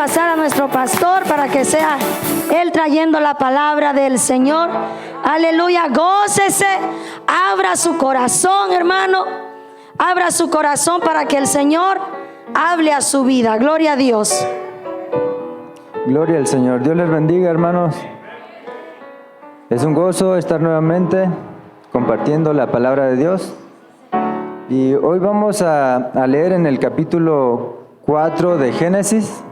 pasar a nuestro pastor para que sea él trayendo la palabra del Señor. Aleluya, gócese, abra su corazón, hermano, abra su corazón para que el Señor hable a su vida. Gloria a Dios. Gloria al Señor. Dios les bendiga, hermanos. Es un gozo estar nuevamente compartiendo la palabra de Dios. Y hoy vamos a leer en el capítulo 4 de Génesis.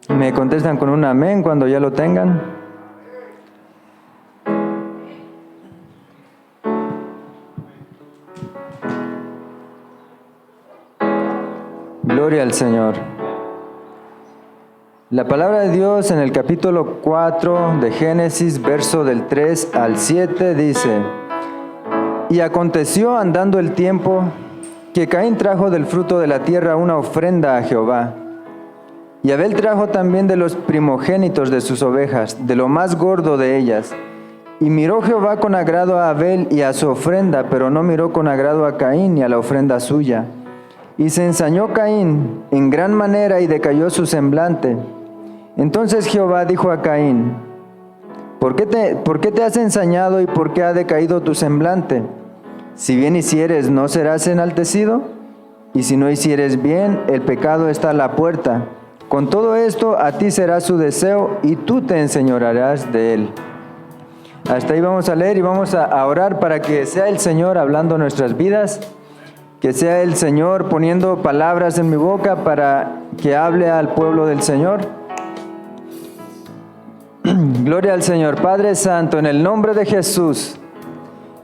Me contestan con un amén cuando ya lo tengan. Gloria al Señor. La palabra de Dios en el capítulo 4 de Génesis, verso del 3 al 7, dice: Y aconteció andando el tiempo que Caín trajo del fruto de la tierra una ofrenda a Jehová. Y Abel trajo también de los primogénitos de sus ovejas, de lo más gordo de ellas. Y miró Jehová con agrado a Abel y a su ofrenda, pero no miró con agrado a Caín y a la ofrenda suya. Y se ensañó Caín en gran manera y decayó su semblante. Entonces Jehová dijo a Caín: ¿Por qué te has ensañado y por qué ha decaído tu semblante? Si bien hicieres, ¿no serás enaltecido? Y si no hicieres bien, el pecado está a la puerta. Con todo esto, a ti será su deseo y tú te enseñorearás de él. Hasta ahí vamos a leer y vamos a orar para que sea el Señor hablando nuestras vidas, que sea el Señor poniendo palabras en mi boca para que hable al pueblo del Señor. Gloria al Señor. Padre Santo, en el nombre de Jesús,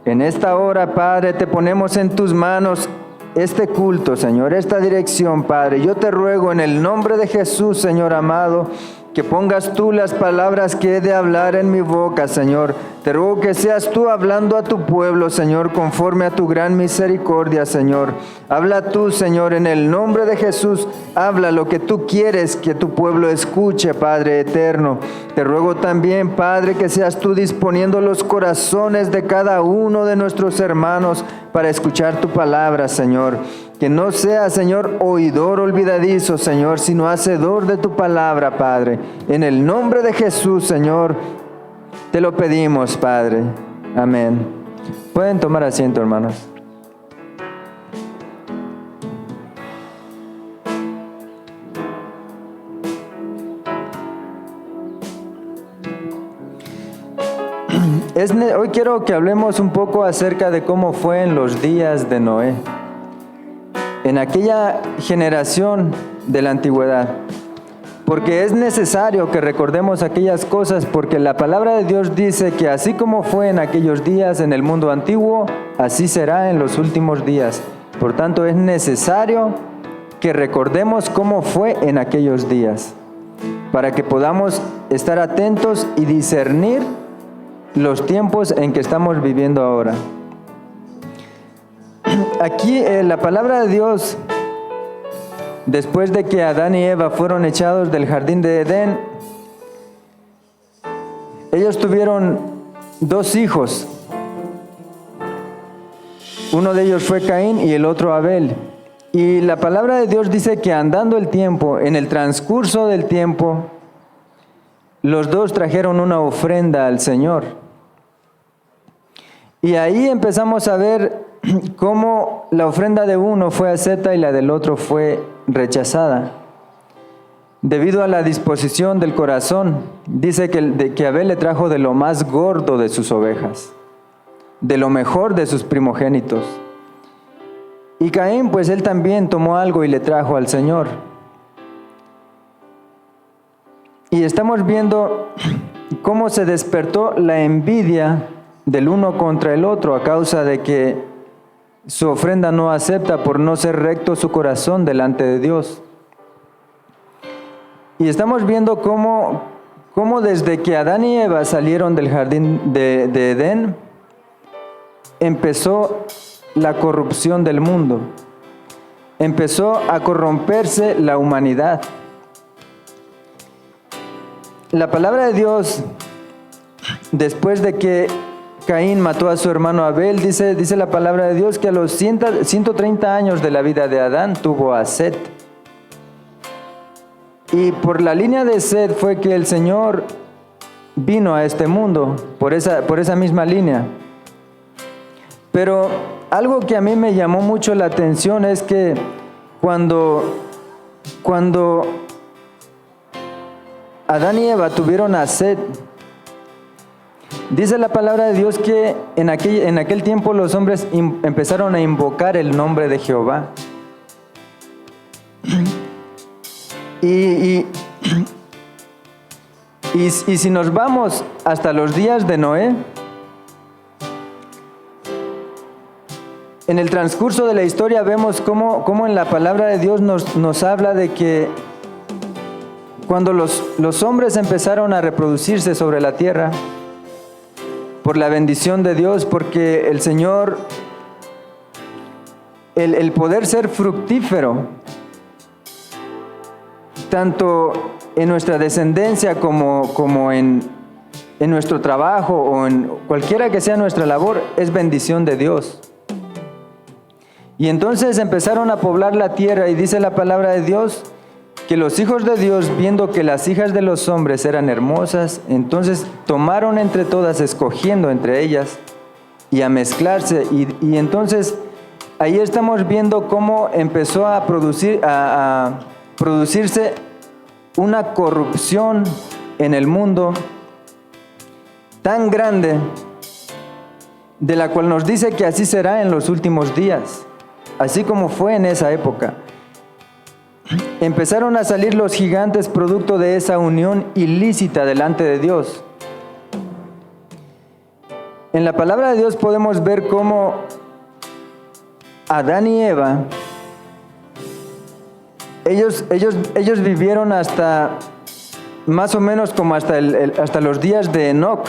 en esta hora, Padre, te ponemos en tus manos este culto, Señor, esta dirección, Padre. Yo te ruego en el nombre de Jesús, Señor amado, que pongas tú las palabras que he de hablar en mi boca, Señor. Te ruego que seas tú hablando a tu pueblo, Señor, conforme a tu gran misericordia, Señor. Habla tú, Señor, en el nombre de Jesús. Habla lo que tú quieres que tu pueblo escuche, Padre eterno. Te ruego también, Padre, que seas tú disponiendo los corazones de cada uno de nuestros hermanos para escuchar tu palabra, Señor. Que no sea, Señor, oidor olvidadizo, Señor, sino hacedor de tu palabra, Padre. En el nombre de Jesús, Señor, te lo pedimos, Padre. Amén. Pueden tomar asiento, hermanos. Hoy quiero que hablemos un poco acerca de cómo fue en los días de Noé. En aquella generación de la antigüedad, porque es necesario que recordemos aquellas cosas, porque la palabra de Dios dice que así como fue en aquellos días en el mundo antiguo, así será en los últimos días. Por tanto, es necesario que recordemos cómo fue en aquellos días, para que podamos estar atentos y discernir los tiempos en que estamos viviendo ahora. Aquí la palabra de Dios, después de que Adán y Eva fueron echados del jardín de Edén, ellos tuvieron dos hijos. Uno de ellos fue Caín y el otro Abel. Y la palabra de Dios dice que andando el tiempo, en el transcurso del tiempo, los dos trajeron una ofrenda al Señor. Y ahí empezamos a ver cómo la ofrenda de uno fue aceptada y la del otro fue rechazada. Debido a la disposición del corazón, dice que Abel le trajo de lo más gordo de sus ovejas, de lo mejor de sus primogénitos. Y Caín, pues él también tomó algo y le trajo al Señor. Y estamos viendo cómo se despertó la envidia del uno contra el otro a causa de que su ofrenda no acepta por no ser recto su corazón delante de Dios. Y estamos viendo cómo desde que Adán y Eva salieron del jardín de Edén, empezó la corrupción del mundo. Empezó a corromperse la humanidad. La palabra de Dios, después de que Caín mató a su hermano Abel, dice la palabra de Dios que a los 130 años de la vida de Adán tuvo a Set. Y por la línea de Set fue que el Señor vino a este mundo, por esa misma línea. Pero algo que a mí me llamó mucho la atención es que cuando Adán y Eva tuvieron a Set, dice la palabra de Dios que en aquel tiempo los hombres empezaron a invocar el nombre de Jehová. Y si nos vamos hasta los días de Noé, en el transcurso de la historia vemos cómo en la palabra de Dios nos habla de que cuando los hombres empezaron a reproducirse sobre la tierra, por la bendición de Dios, porque el Señor, el poder ser fructífero, tanto en nuestra descendencia como en nuestro trabajo o en cualquiera que sea nuestra labor, es bendición de Dios. Y entonces empezaron a poblar la tierra y dice la palabra de Dios que los hijos de Dios, viendo que las hijas de los hombres eran hermosas, entonces tomaron entre todas, escogiendo entre ellas y a mezclarse. Y entonces ahí estamos viendo cómo empezó a producirse una corrupción en el mundo tan grande, de la cual nos dice que así será en los últimos días, así como fue en esa época. Empezaron a salir los gigantes producto de esa unión ilícita delante de Dios. En la palabra de Dios podemos ver cómo Adán y Eva, ellos vivieron hasta más o menos como hasta los días de Enoc,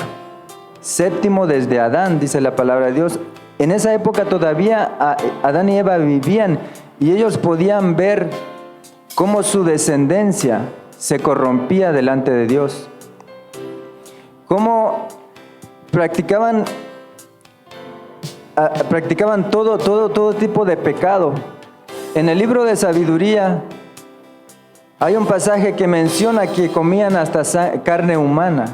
séptimo desde Adán, dice la palabra de Dios. En esa época todavía Adán y Eva vivían y ellos podían ver cómo su descendencia se corrompía delante de Dios, cómo practicaban todo tipo de pecado. En el libro de Sabiduría hay un pasaje que menciona que comían hasta carne humana.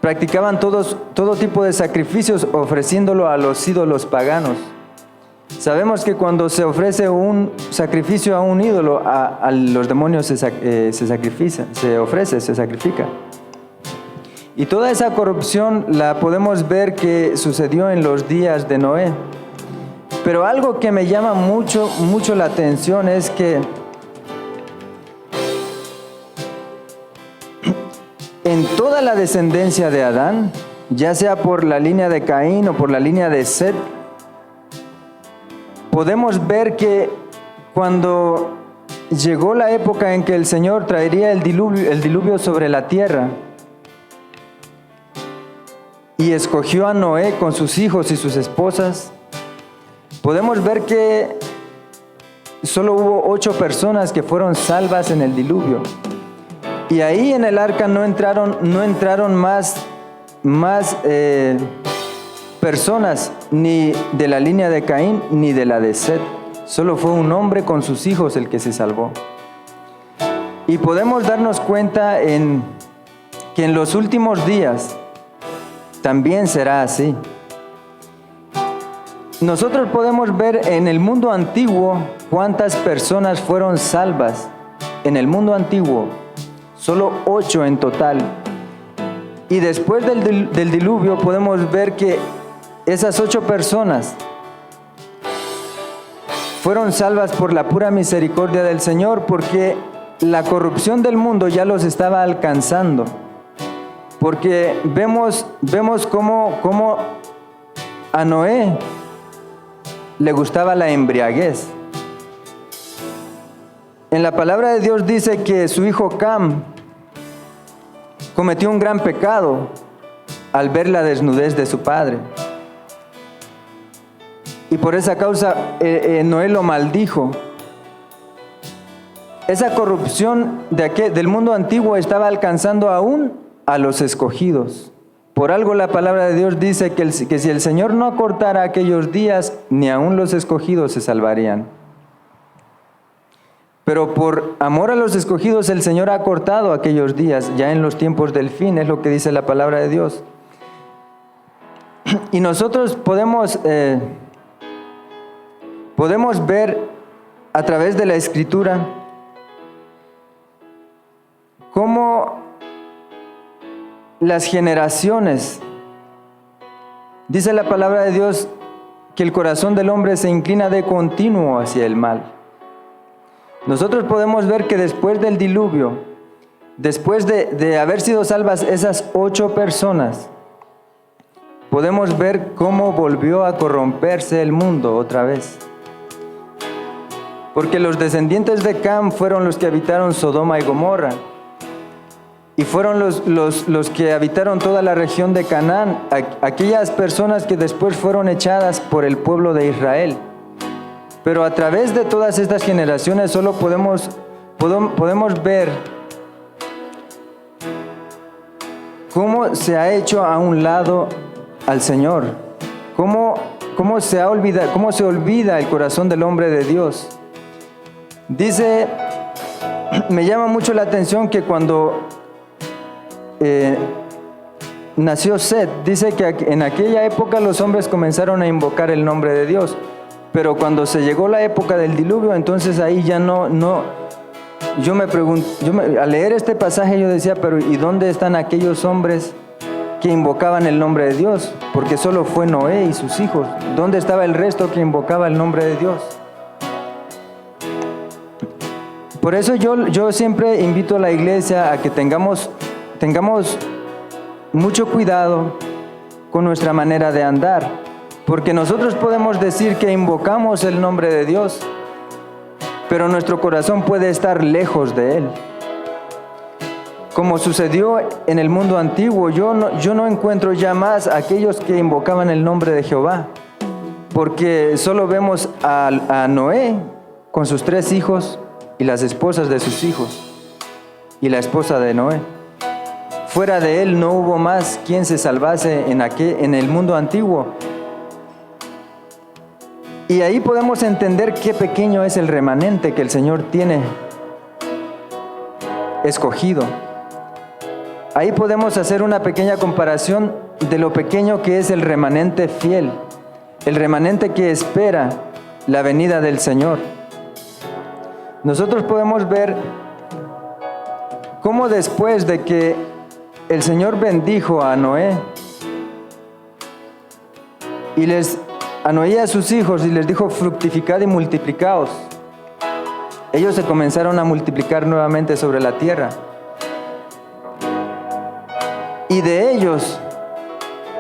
Practicaban todo tipo de sacrificios ofreciéndolo a los ídolos paganos. Sabemos que cuando se ofrece un sacrificio a un ídolo, a los demonios se sacrifica. Y toda esa corrupción la podemos ver que sucedió en los días de Noé. Pero algo que me llama mucho la atención es que en toda la descendencia de Adán, ya sea por la línea de Caín o por la línea de Set, podemos ver que cuando llegó la época en que el Señor traería el diluvio sobre la tierra y escogió a Noé con sus hijos y sus esposas, podemos ver que solo hubo 8 personas que fueron salvas en el diluvio. Y ahí en el arca no entraron más personas, ni de la línea de Caín ni de la de Set. Solo fue un hombre con sus hijos el que se salvó. Y podemos darnos cuenta que en los últimos días también será así. Nosotros podemos ver en el mundo antiguo cuántas personas fueron salvas. En el mundo antiguo, solo 8 en total. Y después del diluvio podemos ver que esas 8 personas fueron salvas por la pura misericordia del Señor, porque la corrupción del mundo ya los estaba alcanzando. Porque vemos cómo a Noé le gustaba la embriaguez. En la palabra de Dios dice que su hijo Cam cometió un gran pecado al ver la desnudez de su padre. Y por esa causa Noé lo maldijo. Esa corrupción del mundo antiguo estaba alcanzando aún a los escogidos. Por algo la palabra de Dios dice que si el Señor no acortara aquellos días, ni aun los escogidos se salvarían. Pero por amor a los escogidos, el Señor ha acortado aquellos días, ya en los tiempos del fin, es lo que dice la palabra de Dios. Y nosotros podemos ver a través de la Escritura cómo las generaciones, dice la palabra de Dios, que el corazón del hombre se inclina de continuo hacia el mal. Nosotros podemos ver que después del diluvio, después de haber sido salvas esas 8 personas, podemos ver cómo volvió a corromperse el mundo otra vez. Porque los descendientes de Cam fueron los que habitaron Sodoma y Gomorra. Y fueron los que habitaron toda la región de Canaán, aquellas personas que después fueron echadas por el pueblo de Israel. Pero a través de todas estas generaciones solo podemos ver cómo se ha hecho a un lado al Señor, cómo se olvida el corazón del hombre de Dios. Dice, me llama mucho la atención que cuando nació Set, dice que en aquella época los hombres comenzaron a invocar el nombre de Dios, pero cuando se llegó la época del diluvio, entonces ahí ya no. Yo me pregunto, al leer este pasaje yo decía, pero ¿y dónde están aquellos hombres que invocaban el nombre de Dios? Porque solo fue Noé y sus hijos. ¿Dónde estaba el resto que invocaba el nombre de Dios? Por eso yo siempre invito a la iglesia a que tengamos mucho cuidado con nuestra manera de andar, porque nosotros podemos decir que invocamos el nombre de Dios, pero nuestro corazón puede estar lejos de Él. Como sucedió en el mundo antiguo, yo no encuentro ya más a aquellos que invocaban el nombre de Jehová, porque solo vemos a Noé con sus 3 hijos y las esposas de sus hijos y la esposa de Noé. Fuera de él no hubo más quien se salvase en el mundo antiguo. Y ahí podemos entender qué pequeño es el remanente que el Señor tiene escogido. Ahí podemos hacer una pequeña comparación de lo pequeño que es el remanente fiel, el remanente que espera la venida del Señor. Nosotros podemos ver cómo después de que el Señor bendijo a Noé a Noé y a sus hijos y les dijo: fructificad y multiplicaos. Ellos se comenzaron a multiplicar nuevamente sobre la tierra. Y de ellos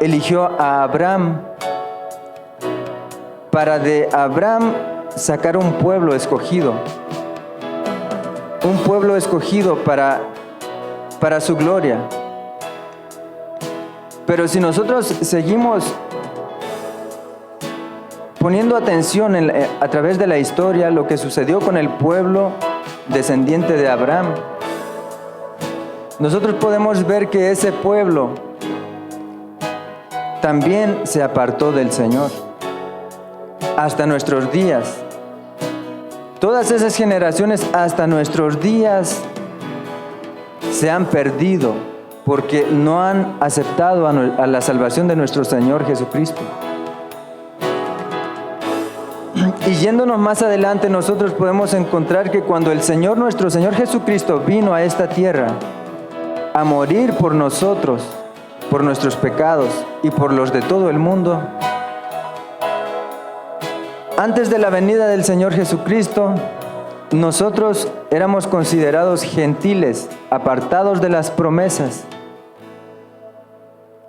eligió a Abraham para de Abraham sacar un pueblo escogido. Un pueblo escogido para su gloria. Pero si nosotros seguimos poniendo atención a través de la historia, lo que sucedió con el pueblo descendiente de Abraham, nosotros podemos ver que ese pueblo también se apartó del Señor hasta nuestros días. Todas esas generaciones hasta nuestros días se han perdido porque no han aceptado a la salvación de nuestro Señor Jesucristo. Y yéndonos más adelante, nosotros podemos encontrar que cuando nuestro Señor Jesucristo vino a esta tierra a morir por nosotros, por nuestros pecados y por los de todo el mundo, antes de la venida del Señor Jesucristo, nosotros éramos considerados gentiles, apartados de las promesas,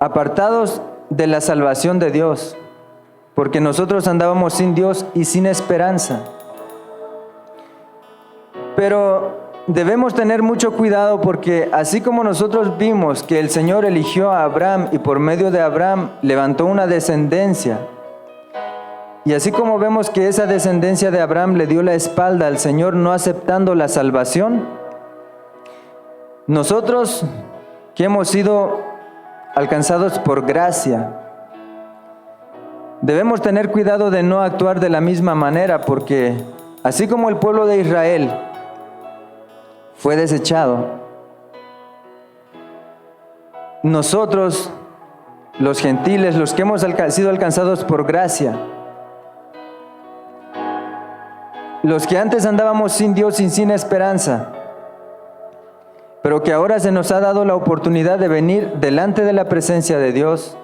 apartados de la salvación de Dios, porque nosotros andábamos sin Dios y sin esperanza. Pero debemos tener mucho cuidado, porque así como nosotros vimos que el Señor eligió a Abraham y por medio de Abraham levantó una descendencia, y así como vemos que esa descendencia de Abraham le dio la espalda al Señor no aceptando la salvación, nosotros que hemos sido alcanzados por gracia. Debemos tener cuidado de no actuar de la misma manera, porque así como el pueblo de Israel fue desechado, nosotros, los gentiles, los que hemos sido alcanzados por gracia, los que antes andábamos sin Dios y sin esperanza, pero que ahora se nos ha dado la oportunidad de venir delante de la presencia de Dios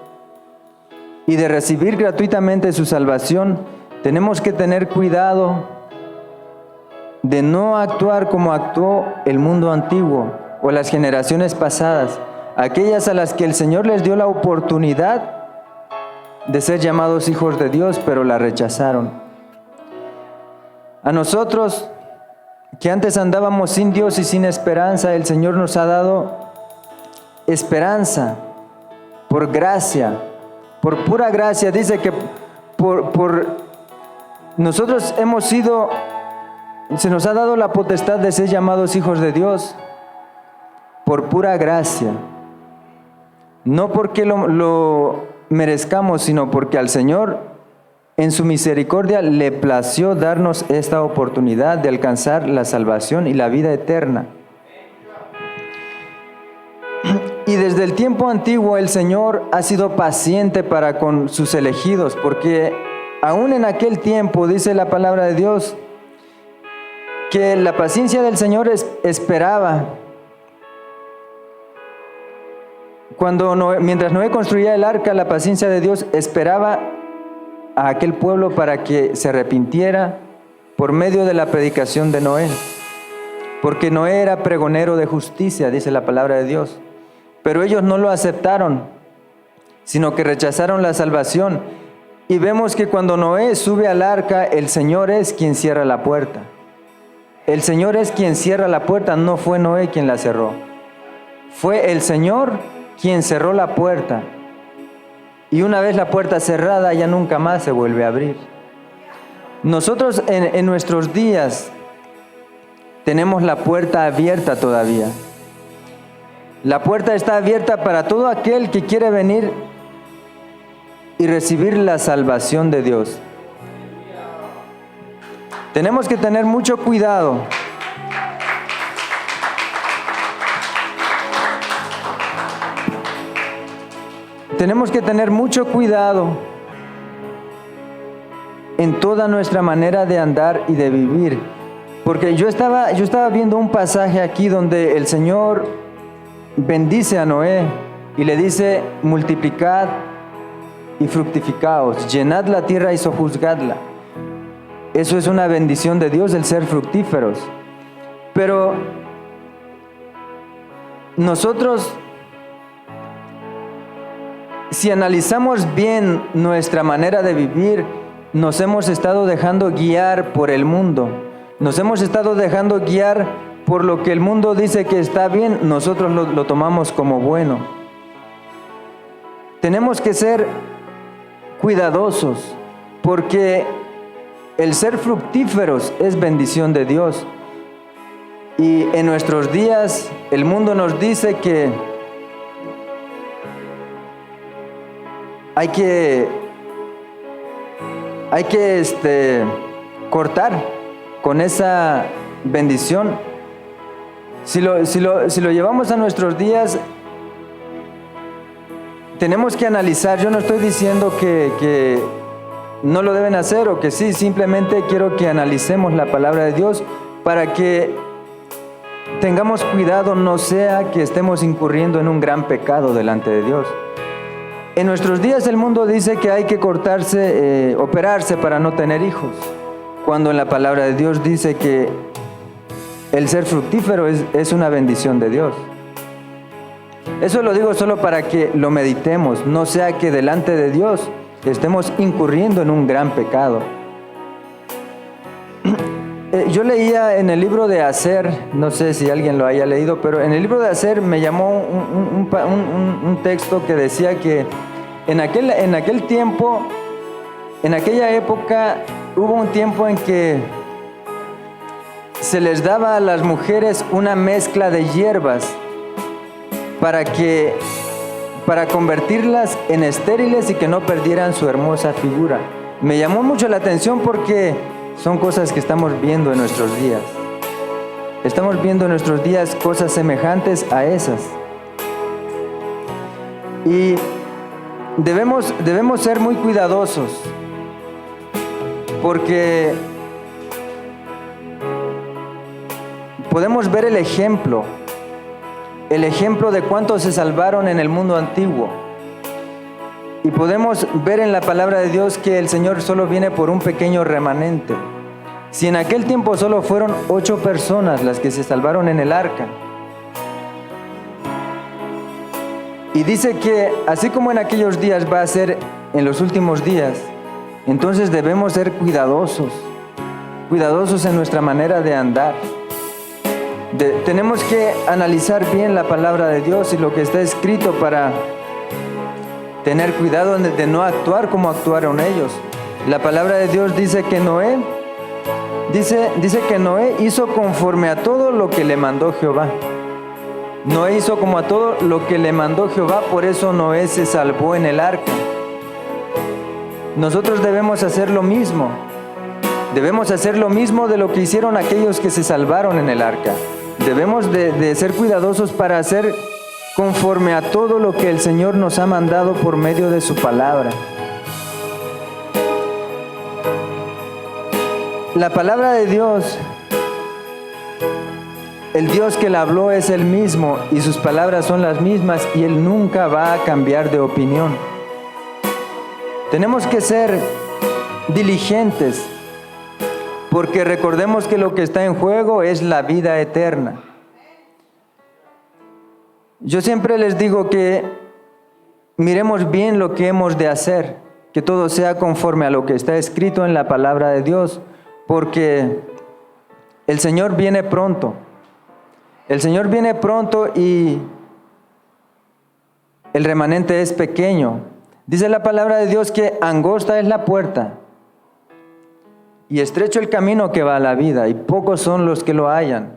y de recibir gratuitamente su salvación, tenemos que tener cuidado de no actuar como actuó el mundo antiguo o las generaciones pasadas, aquellas a las que el Señor les dio la oportunidad de ser llamados hijos de Dios, pero la rechazaron. A nosotros, que antes andábamos sin Dios y sin esperanza, el Señor nos ha dado esperanza por gracia, por pura gracia. Dice que por nosotros se nos ha dado la potestad de ser llamados hijos de Dios por pura gracia. No porque lo merezcamos, sino porque al Señor en su misericordia le plació darnos esta oportunidad de alcanzar la salvación y la vida eterna. Y desde el tiempo antiguo el Señor ha sido paciente para con sus elegidos, porque aún en aquel tiempo, dice la palabra de Dios, que la paciencia del Señor esperaba. Mientras Noé construía el arca, la paciencia de Dios esperaba a aquel pueblo para que se arrepintiera por medio de la predicación de Noé. Porque Noé era pregonero de justicia, dice la palabra de Dios. Pero ellos no lo aceptaron, sino que rechazaron la salvación. Y vemos que cuando Noé sube al arca, el Señor es quien cierra la puerta. El Señor es quien cierra la puerta, no fue Noé quien la cerró. Fue el Señor quien cerró la puerta. Y una vez la puerta cerrada, ya nunca más se vuelve a abrir. Nosotros en nuestros días tenemos la puerta abierta todavía. La puerta está abierta para todo aquel que quiere venir y recibir la salvación de Dios. Tenemos que tener mucho cuidado. Tenemos que tener mucho cuidado en toda nuestra manera de andar y de vivir. Porque yo estaba viendo un pasaje aquí donde el Señor bendice a Noé y le dice: multiplicad y fructificaos, llenad la tierra y sojuzgadla. Eso es una bendición de Dios, el ser fructíferos. Pero nosotros, si analizamos bien nuestra manera de vivir, nos hemos estado dejando guiar por el mundo. Nos hemos estado dejando guiar por lo que el mundo dice que está bien, nosotros lo tomamos como bueno. Tenemos que ser cuidadosos, porque el ser fructíferos es bendición de Dios. Y en nuestros días el mundo nos dice que hay que cortar con esa bendición. Si lo llevamos a nuestros días, tenemos que analizar. Yo no estoy diciendo que no lo deben hacer o que sí, simplemente quiero que analicemos la palabra de Dios para que tengamos cuidado, no sea que estemos incurriendo en un gran pecado delante de Dios. En nuestros días el mundo dice que hay que operarse para no tener hijos, cuando en la palabra de Dios dice que el ser fructífero es una bendición de Dios. Eso lo digo solo para que lo meditemos, no sea que delante de Dios estemos incurriendo en un gran pecado. Yo leía en el libro de Aser, no sé si alguien lo haya leído, pero en el libro de Aser me llamó un texto que decía que en aquel tiempo, en aquella época, hubo un tiempo en que se les daba a las mujeres una mezcla de hierbas para para convertirlas en estériles y que no perdieran su hermosa figura. Me llamó mucho la atención porque son cosas que estamos viendo en nuestros días. Estamos viendo en nuestros días cosas semejantes a esas. Y debemos ser muy cuidadosos, porque podemos ver el ejemplo de cuántos se salvaron en el mundo antiguo. Y podemos ver en la palabra de Dios que el Señor solo viene por un pequeño remanente. Si en aquel tiempo solo fueron 8 personas las que se salvaron en el arca, y dice que así como en aquellos días va a ser en los últimos días, entonces debemos ser cuidadosos en nuestra manera de andar. Tenemos que analizar bien la palabra de Dios y lo que está escrito para tener cuidado de no actuar como actuaron ellos. La palabra de Dios dice que Noé hizo conforme a todo lo que le mandó Jehová. Noé hizo como a todo lo que le mandó Jehová, por eso Noé se salvó en el arca. Nosotros debemos hacer lo mismo. Debemos hacer lo mismo de lo que hicieron aquellos que se salvaron en el arca. Debemos de ser cuidadosos para hacer conforme a todo lo que el Señor nos ha mandado por medio de su palabra. La palabra de Dios, el Dios que la habló es el mismo y sus palabras son las mismas y Él nunca va a cambiar de opinión. Tenemos que ser diligentes, porque recordemos que lo que está en juego es la vida eterna. Yo siempre les digo que miremos bien lo que hemos de hacer, que todo sea conforme a lo que está escrito en la palabra de Dios, porque el Señor viene pronto. El Señor viene pronto y el remanente es pequeño. Dice la palabra de Dios que angosta es la puerta y estrecho el camino que va a la vida, y pocos son los que lo hallan.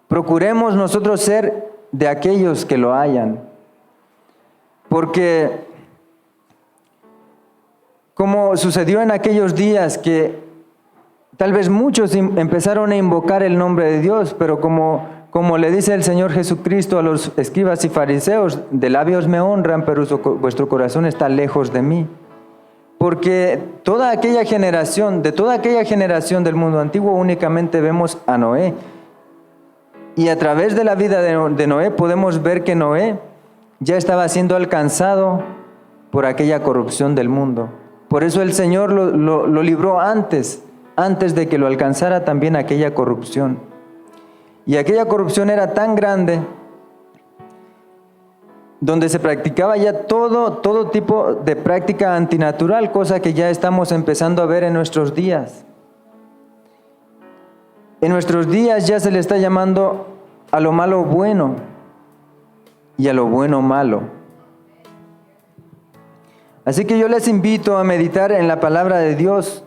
Procuremos nosotros ser de aquellos que lo hallan, porque como sucedió en aquellos días que tal vez muchos empezaron a invocar el nombre de Dios, pero como le dice el Señor Jesucristo a los escribas y fariseos, de labios me honran, pero vuestro corazón está lejos de mí. Porque de toda aquella generación del mundo antiguo únicamente vemos a Noé. Y a través de la vida de Noé podemos ver que Noé ya estaba siendo alcanzado por aquella corrupción del mundo. Por eso el Señor lo libró antes de que lo alcanzara también aquella corrupción. Y aquella corrupción era tan grande, donde se practicaba ya todo tipo de práctica antinatural, cosa que ya estamos empezando a ver en nuestros días. En nuestros días ya se le está llamando a lo malo bueno y a lo bueno malo. Así que yo les invito a meditar en la palabra de Dios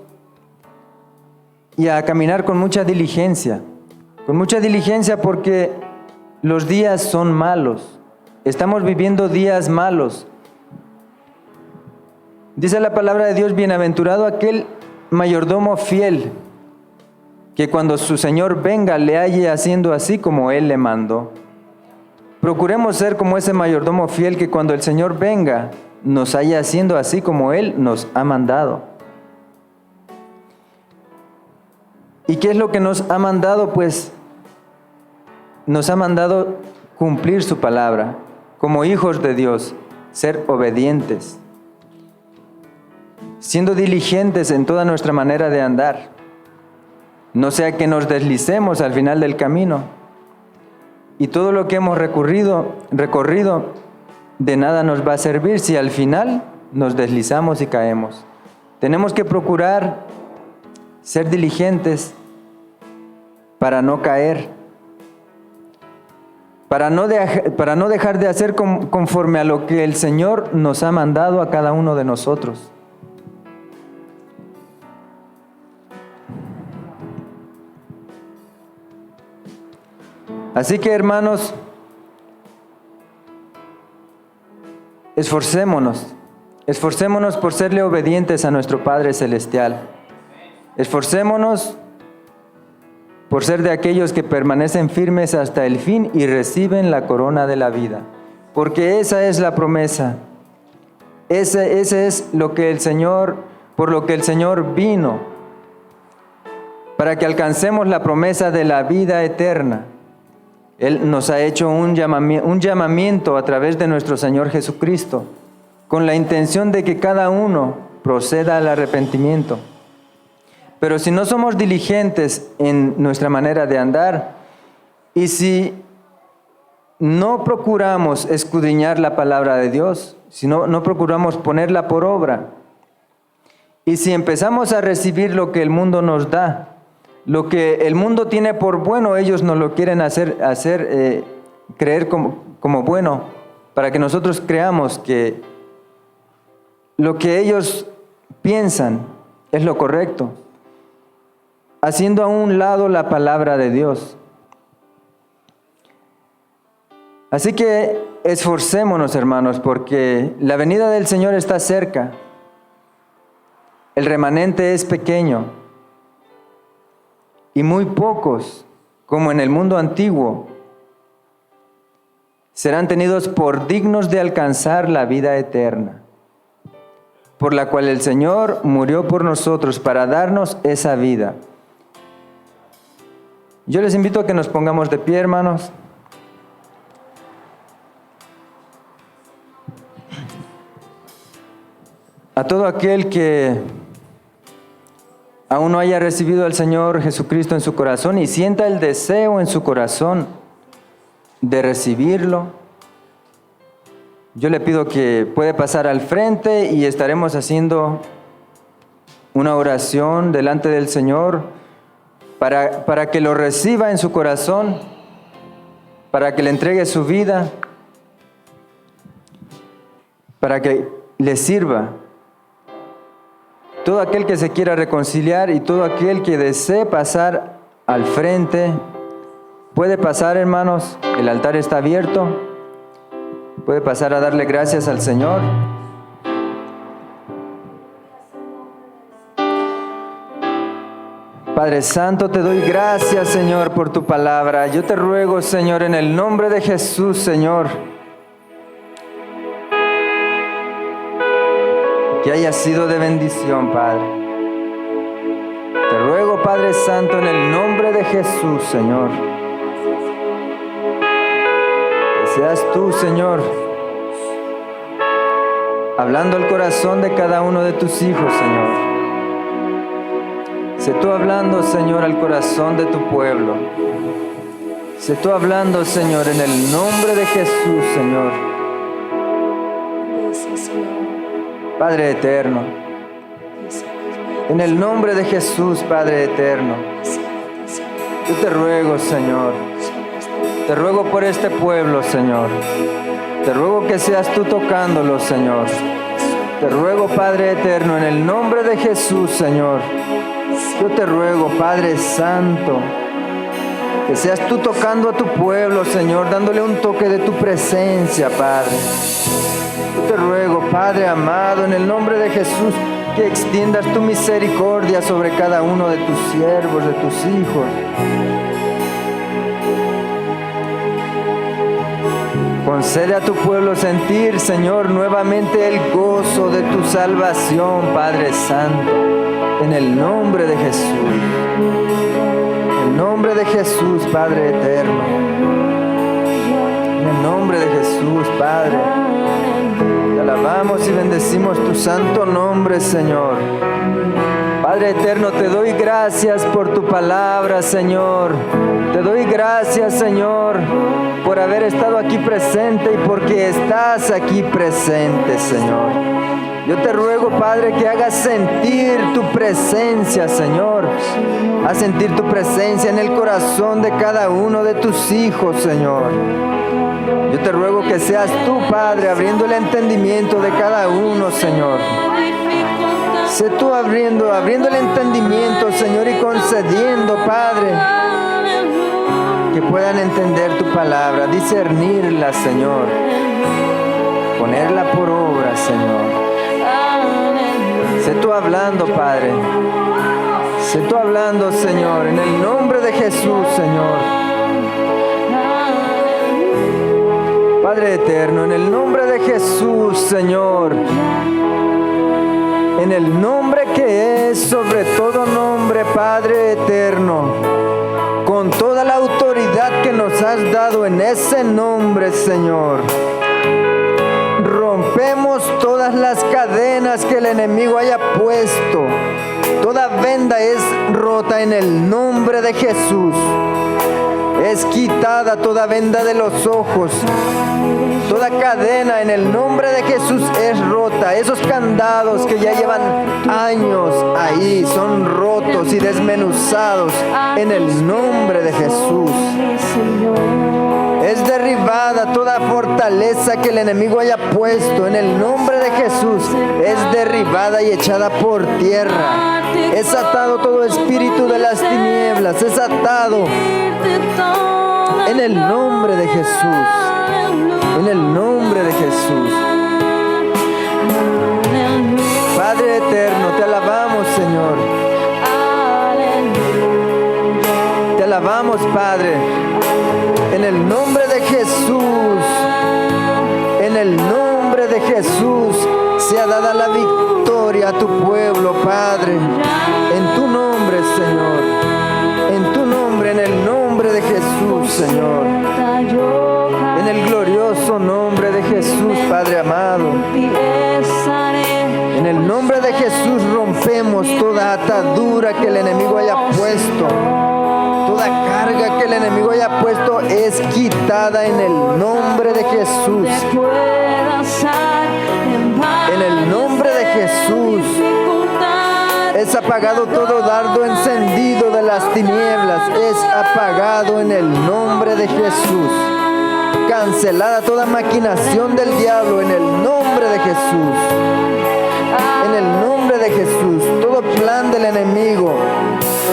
y a caminar con mucha diligencia porque los días son malos. Estamos viviendo días malos. Dice la palabra de Dios, bienaventurado aquel mayordomo fiel, que cuando su Señor venga le halle haciendo así como Él le mandó. Procuremos ser como ese mayordomo fiel que cuando el Señor venga nos halle haciendo así como Él nos ha mandado. ¿Y qué es lo que nos ha mandado? Pues nos ha mandado cumplir su palabra. Como hijos de Dios, ser obedientes, siendo diligentes en toda nuestra manera de andar, no sea que nos deslicemos al final del camino y todo lo que hemos recorrido de nada nos va a servir si al final nos deslizamos y caemos. Tenemos que procurar ser diligentes para no caer, para no dejar de hacer conforme a lo que el Señor nos ha mandado a cada uno de nosotros. Así que, hermanos, esforcémonos. Esforcémonos por serle obedientes a nuestro Padre Celestial. Esforcémonos por ser de aquellos que permanecen firmes hasta el fin y reciben la corona de la vida. Porque esa es la promesa. Ese es lo que el Señor, por lo que el Señor vino, para que alcancemos la promesa de la vida eterna. Él nos ha hecho un llamamiento a través de nuestro Señor Jesucristo, con la intención de que cada uno proceda al arrepentimiento. Pero si no somos diligentes en nuestra manera de andar, y si no procuramos escudriñar la palabra de Dios, si no procuramos ponerla por obra, y si empezamos a recibir lo que el mundo nos da, lo que el mundo tiene por bueno, ellos nos lo quieren hacer creer como bueno, para que nosotros creamos que lo que ellos piensan es lo correcto, haciendo a un lado la palabra de Dios. Así que esforcémonos, hermanos, porque la venida del Señor está cerca. El remanente es pequeño y muy pocos, como en el mundo antiguo, serán tenidos por dignos de alcanzar la vida eterna, por la cual el Señor murió por nosotros para darnos esa vida. Yo les invito a que nos pongamos de pie, hermanos. A todo aquel que aún no haya recibido al Señor Jesucristo en su corazón y sienta el deseo en su corazón de recibirlo, yo le pido que puede pasar al frente y estaremos haciendo una oración delante del Señor para que lo reciba en su corazón, para que le entregue su vida, para que le sirva. Todo aquel que se quiera reconciliar y todo aquel que desee pasar al frente, puede pasar, hermanos, el altar está abierto, puede pasar a darle gracias al Señor. Padre Santo, te doy gracias, Señor, por tu palabra. Yo te ruego, Señor, en el nombre de Jesús, Señor, que haya sido de bendición, Padre. Te ruego, Padre Santo, en el nombre de Jesús, Señor, que seas tú, Señor, hablando al corazón de cada uno de tus hijos, Señor. Sé tú hablando, Señor, al corazón de tu pueblo. Sé tú hablando, Señor, en el nombre de Jesús, Señor. Padre eterno, en el nombre de Jesús, Padre eterno, yo te ruego, Señor, te ruego por este pueblo, Señor. Te ruego que seas tú tocándolo, Señor. Te ruego, Padre eterno, en el nombre de Jesús, Señor. Yo te ruego, Padre Santo, que seas tú tocando a tu pueblo, Señor, dándole un toque de tu presencia, Padre. Yo te ruego, Padre amado, en el nombre de Jesús, que extiendas tu misericordia sobre cada uno de tus siervos, de tus hijos. Concede a tu pueblo sentir, Señor, nuevamente el gozo de tu salvación, Padre Santo. En el nombre de Jesús, en el nombre de Jesús, Padre eterno, en el nombre de Jesús, Padre, te alabamos y bendecimos tu santo nombre, Señor. Padre eterno, te doy gracias por tu palabra, Señor. Te doy gracias, Señor, por haber estado aquí presente y porque estás aquí presente, Señor. Yo te ruego, Padre, que hagas sentir tu presencia, Señor. Haz sentir tu presencia en el corazón de cada uno de tus hijos, Señor. Yo te ruego que seas tú, Padre, abriendo el entendimiento de cada uno, Señor. Sé tú abriendo el entendimiento, Señor, y concediendo, Padre, que puedan entender tu palabra, discernirla, Señor. ponerla por obra, Señor. Sé tú hablando, Padre. Sé tú hablando, Señor, en el nombre de Jesús, Señor. Padre eterno, en el nombre de Jesús, Señor. En el nombre que es sobre todo nombre, Padre eterno. Con toda la autoridad que nos has dado en ese nombre, Señor. Rompemos todas las cadenas que el enemigo haya puesto. Toda venda es rota en el nombre de Jesús. Es quitada toda venda de los ojos. Toda cadena en el nombre de Jesús es rota. Esos candados que ya llevan años ahí son rotos y desmenuzados en el nombre de Jesús. Es derribada toda fortaleza que el enemigo haya puesto en el nombre de Jesús. Es derribada y echada por tierra. Es atado todo espíritu de las tinieblas. Es atado en el nombre de Jesús. En el nombre de Jesús. Padre eterno, te alabamos, Señor. Te alabamos, Padre. En el nombre de Jesús. En el nombre de Jesús sea dada la victoria a tu pueblo, Padre. En tu nombre, Señor. En tu nombre, en el nombre de Jesús, Señor. En el glorioso nombre de Jesús, Padre amado. En el nombre de Jesús rompemos toda atadura que el enemigo haya puesto. Toda carga que el enemigo haya puesto es quitada en el nombre de Jesús. En el nombre de Jesús es apagado todo dardo encendido de las tinieblas. Es apagado en el nombre de Jesús. Cancelada toda maquinación del diablo en el nombre de Jesús. En el nombre de Jesús, todo plan del enemigo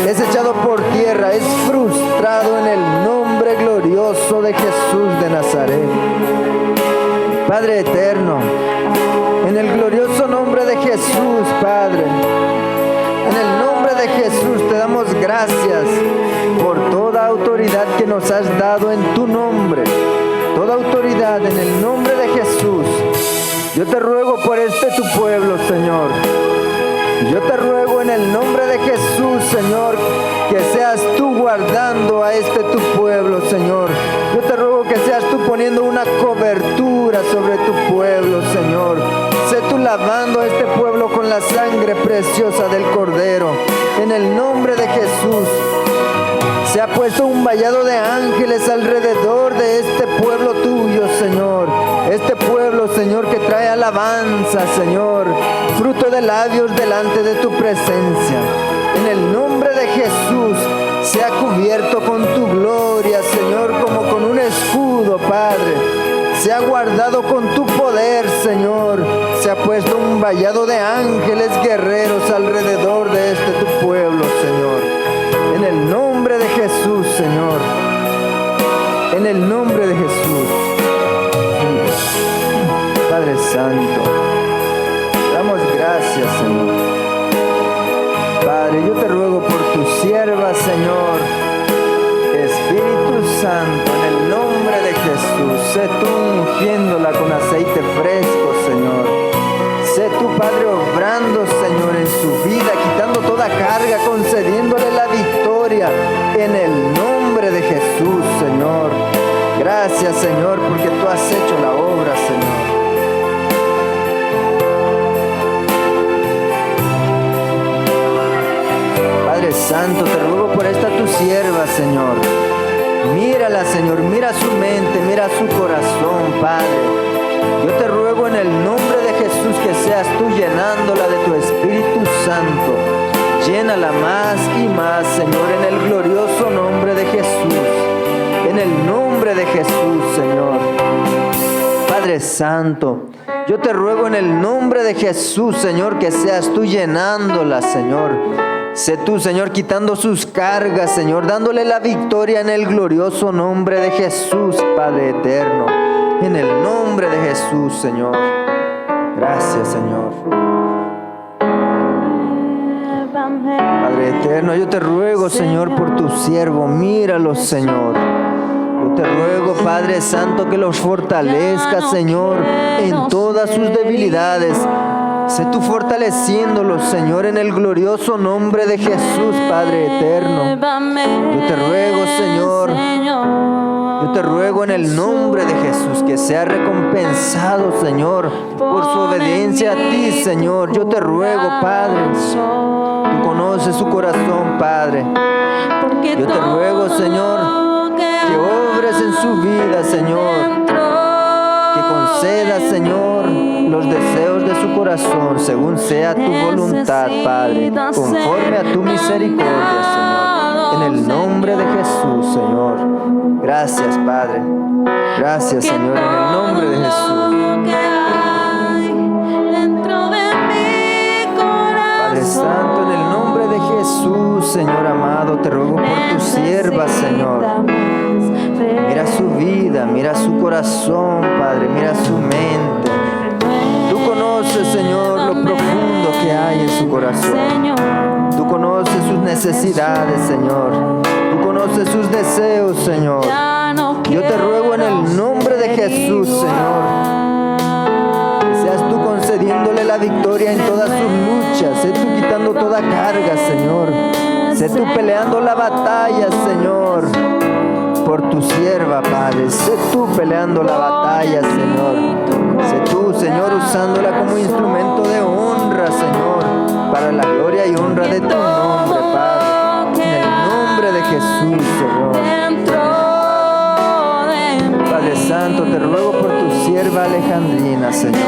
es echado por tierra, es frustrado en el nombre glorioso de Jesús de Nazaret. Padre eterno, en el glorioso nombre de Jesús, Padre, en el nombre de Jesús te damos gracias por toda autoridad que nos has dado en tu nombre. Toda autoridad en el nombre de Jesús. Yo te ruego por tu pueblo, Señor. Yo te ruego en el nombre de Jesús, Señor, que seas tú guardando a tu pueblo, Señor. Yo te ruego que seas tú poniendo una cobertura sobre tu pueblo, Señor. Sé tú lavando a este pueblo con la sangre preciosa del Cordero. En el nombre de Jesús. Se ha puesto un vallado de ángeles alrededor de este pueblo tuyo, Señor. Este pueblo, Señor, que trae alabanza, Señor. Fruto de labios delante de tu presencia. En el nombre de Jesús, se ha cubierto con tu gloria, Señor, como con un escudo, Padre. Se ha guardado con tu poder, Señor. Se ha puesto un vallado de ángeles guerreros alrededor de tu pueblo, Señor. En el nombre de Jesús, Señor. En el nombre de Jesús. Padre Santo, damos gracias, Señor. Padre, yo te ruego por tu sierva, Señor. Espíritu Santo, en el nombre de Jesús, sé tú ungiéndola con aceite fresco, Señor. Sé tú, Padre, obrando, Señor, en su vida, quitando toda carga, concediéndole la victoria en el nombre de Jesús, Señor. Gracias, Señor, porque tú has hecho la obra, Señor. Padre Santo, te ruego por tu sierva, Señor. Mírala, Señor, mira su mente, mira su corazón, Padre. Yo te ruego en el nombre de Jesús que seas tú llenándola de tu Espíritu Santo. Llénala más y más, Señor, en el glorioso nombre de Jesús. En el nombre de Jesús, Señor. Padre Santo, yo te ruego en el nombre de Jesús, Señor, que seas tú llenándola, Señor. Sé tú, Señor, quitando sus cargas, Señor, dándole la victoria en el glorioso nombre de Jesús, Padre eterno. En En el nombre de Jesús, Señor. Gracias, Señor. Padre eterno, yo te ruego, Señor, por tu siervo. Míralo, Señor. Yo te ruego, Padre Santo, que los fortalezcas, Señor, en todas sus debilidades. Sé tú fortaleciéndolos, Señor, en el glorioso nombre de Jesús, Padre eterno. Yo te ruego, Señor, yo te ruego en el nombre de Jesús que sea recompensado, Señor, por su obediencia a ti, Señor. Yo te ruego, Padre, tú conoces su corazón, Padre. Yo te ruego, Señor, que obres en su vida, Señor, que concedas, Señor, los deseos de su corazón, según sea tu voluntad, Padre, conforme a tu misericordia, Señor, en el nombre de Jesús, Señor. Gracias, Padre. Gracias, Señor, en el nombre de Jesús. Padre Santo, en el nombre de Jesús, Señor amado, te ruego por tu sierva, Señor. Mira su vida, mira su corazón, Padre, mira su mente. Tú conoces, Señor, lo profundo que hay en su corazón. Tú conoces sus necesidades, Señor. Tú conoces sus deseos, Señor. Yo te ruego en el nombre de Jesús, Señor, que seas tú concediéndole la victoria en todas sus luchas. Sé tú quitando toda carga, Señor. Sé tú peleando la batalla, Señor, por tu sierva, Padre. Sé tú peleando la batalla, Señor. Sé tú, Señor, usándola como instrumento de honra, Señor, para la gloria y honra de tu nombre, Padre. En el nombre de Jesús, Señor. Padre Santo, te ruego por tu sierva Alejandrina, Señor.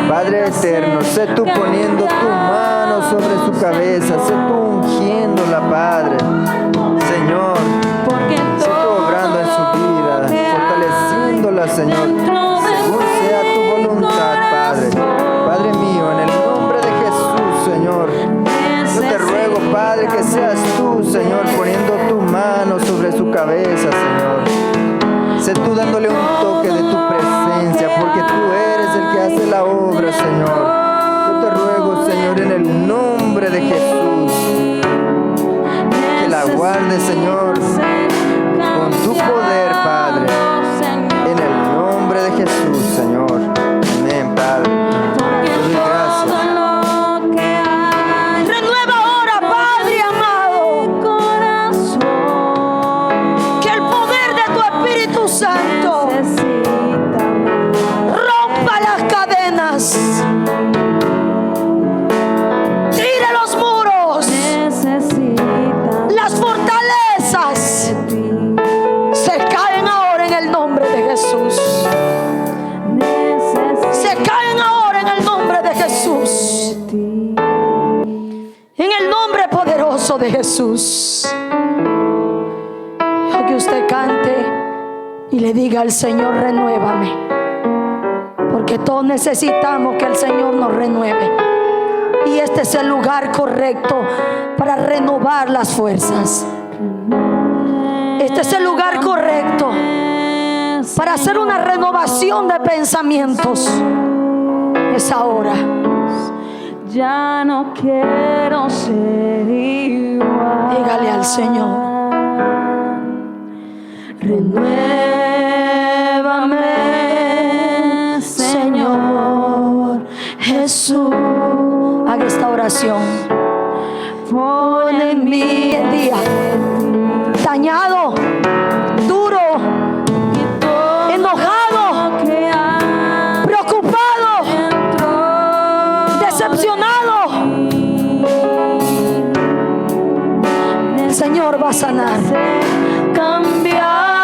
Padre eterno, sé tú poniendo tu mano sobre su cabeza. Sé tú ungiéndola, Padre. Señor, sé tú obrando en su vida, fortaleciéndola, Señor, según sea tu voluntad, Padre. Padre mío, en el nombre de Jesús, Señor, yo te ruego, Padre, que seas tú, Señor, poniendo tu mano sobre su cabeza, Señor. Sé tú dándole un toque de tu presencia, porque tú eres el que hace la obra, Señor. Yo te ruego, Señor, en el nombre de Jesús, que la guarde, Señor, con tu poder, Padre, en el nombre de Jesús, Señor. Amén, Padre. Te doy gracias. Renueva ahora, Padre amado, que el poder de tu Espíritu Santo rompa las cadenas, tire los muros, las fortalezas se caen ahora en el nombre de Jesús. Se caen ahora en el nombre de Jesús. En el nombre poderoso de Jesús. Yo que usted cante y le diga al Señor: renuévame. Porque todos necesitamos que el Señor nos renueve. Y este es el lugar correcto para renovar las fuerzas. Este es el lugar correcto para hacer una renovación de pensamientos. Es ahora. Ya no quiero ser igual. Dígale al Señor: renuévame, Señor Jesús. Haga esta oración. Pon en mí el día dañado, duro, enojado, preocupado, decepcionado. El Señor va a sanar, cambiar.